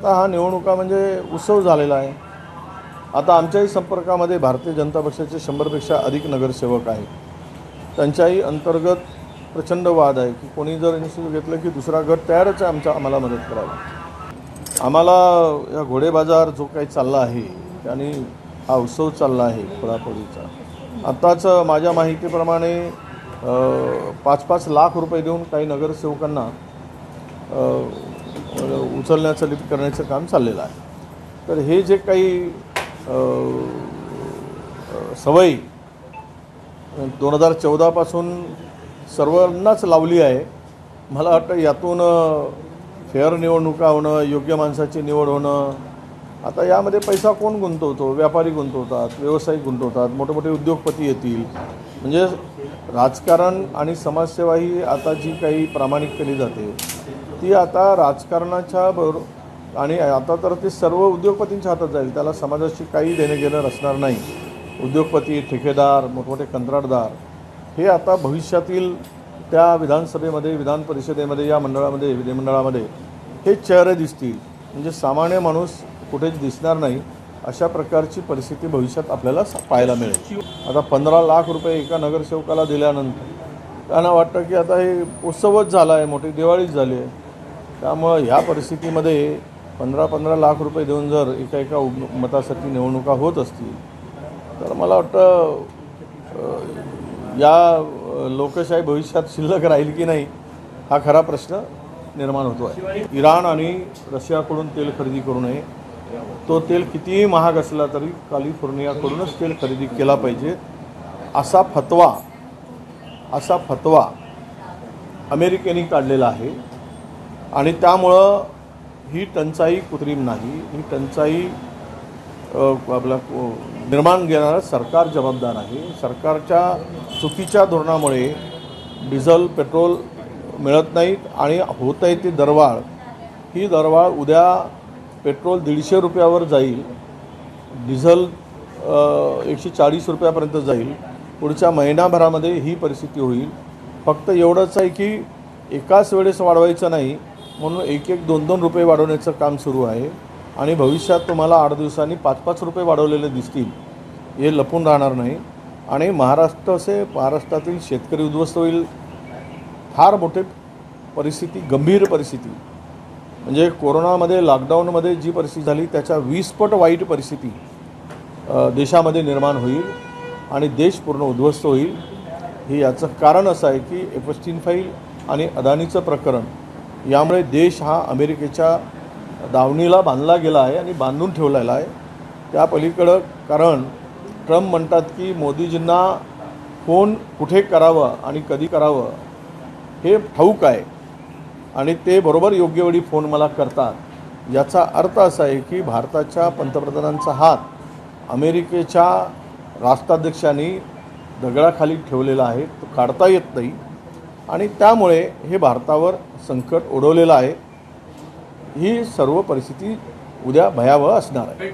आता हा निवडणुका म्हणजे उत्सव झालेला आहे। आता आमच्याही संपर्कामध्ये भारतीय जनता पक्षाचे 100पेक्षा अधिक नगरसेवक आहेत। त्यांच्याही अंतर्गत प्रचंड वाद आहे की कोणी जर इनिशिएटिव्ह घेतलं की दुसरा गट तयारच आहे आम्हाला मदत करायला। आम्हाला या घोडे बाजार जो काही चालला आहे आणि हा उत्सव चालला आहे पळापळीचा, आताच माझ्या माहितीप्रमाणे 5-5 लाख रुपये देऊन काही नगरसेवकांना उचलण्याचं लिफ्ट करण्याचं काम चाललेलं आहे। तर हे जे काही सवयी 2014 पासून सर्वांनाच लावली आहे, मला वाटतं यातून फेअर निवडणुका होणं, योग्य माणसाची निवड होणं, आता यामध्ये पैसा कोण गुंतवतो? व्यापारी गुंतवतात, व्यावसायिक गुंतवतात, मोठे मोठे उद्योगपती येतील। म्हणजे राजकारण आणि समाजसेवा ही आता जी काही प्रामाणिक केली जाते ती आता राजकारणाच्या बरोबर आणि आता तर ते सर्व उद्योगपतींच्या हातात जाईल, त्याला समाजाशी काही देणं घेणं असणार नाही। उद्योगपती, ठेकेदार, मोठमोठे कंत्राटदार हे आता भविष्यातील त्या विधानसभेमध्ये, विधान परिषदेमध्ये, या मंडळामध्ये, विधिमंडळामध्ये हे चेहरे दिसतील। म्हणजे सामान्य माणूस कुठेच दिसणार नाही, अशा प्रकारची परिस्थिती भविष्यात आपल्याला पाहायला मिळेल। आता 15 लाख रुपये एका नगरसेवकाला दिल्यानंतर त्यांना वाटतं की आता हे उत्सवच झाला आहे, मोठी दिवाळीच झाली आहे। त्यामुळं ह्या परिस्थितीमध्ये 15-15 लाख रुपये देऊन जर एका मतासाठी निवडणुका होत असतील तर मला वाटतं या लोकशाही भविष्यात शिल्लक राहील की नाही हा खरा प्रश्न निर्माण होतो आहे। इराण आणि रशियाकडून तेल खरेदी करू नये, तो तेल कितीही महाग असला तरी कॅलिफोर्नियाकडूनच तेल खरेदी केला पाहिजे, असा फतवा अमेरिकेने काढलेला आहे। आणि त्यामुळं ही टंचाई कृत्रिम नाही, ही टंचाई आपला निर्माण घेणारं सरकार जबाबदार आहे। सरकारच्या चुकीच्या धोरणामुळे डिझेल, पेट्रोल मिळत नाहीत आणि होत आहे ती दरवाढ। ही दरवाढ उद्या पेट्रोल 150 रुपयावर जाईल, डिझेल 140 रुपयापर्यंत जाईल। पुढच्या महिनाभरामध्ये ही परिस्थिती होईल। फक्त एवढंच आहे की एकाच वेळेस वाढवायचं नाही, म्हणून 1-1, 2-2 रुपये वाढवण्याचं काम सुरू आहे। आणि भविष्यात तुम्हाला 8 दिवसांनी 5-5 रुपये वाढवलेले दिसतील, हे लपून राहणार नाही। आणि महाराष्ट्रातील शेतकरी उद्ध्वस्त होईल। फार मोठी परिस्थिती, गंभीर परिस्थिती, म्हणजे कोरोनामध्ये, लॉकडाऊनमध्ये जी परिस्थिती झाली त्याच्या 20 पट वाईट परिस्थिती देशामध्ये निर्माण होईल आणि देश पूर्ण उद्ध्वस्त होईल। हे याचं कारण असं आहे की एपस्टीन फाईल आणि अदानीचं प्रकरण, यामुळे देश हा अमेरिकेच्या दावणीला बांधला गेला आहे आणि बांधून ठेवलेला आहे। त्या पलीकडं कारण ट्रम्प म्हणतात की मोदीजींना फोन कुठे करावं आणि कधी करावं हे ठाऊक आहे आणि ते बरोबर योग्य वेळी फोन मला करतात। याचा अर्थ असा आहे की भारताच्या पंतप्रधानांचा हात अमेरिकेच्या राष्ट्राध्यक्षांनी दगडाखाली ठेवलेला आहे, तो काढता येत नाही आणि त्यामुळे हे भारतावर संकट ओढवलेलं आहे। ही सर्व परिस्थिती उद्या भयावह असणार आहे।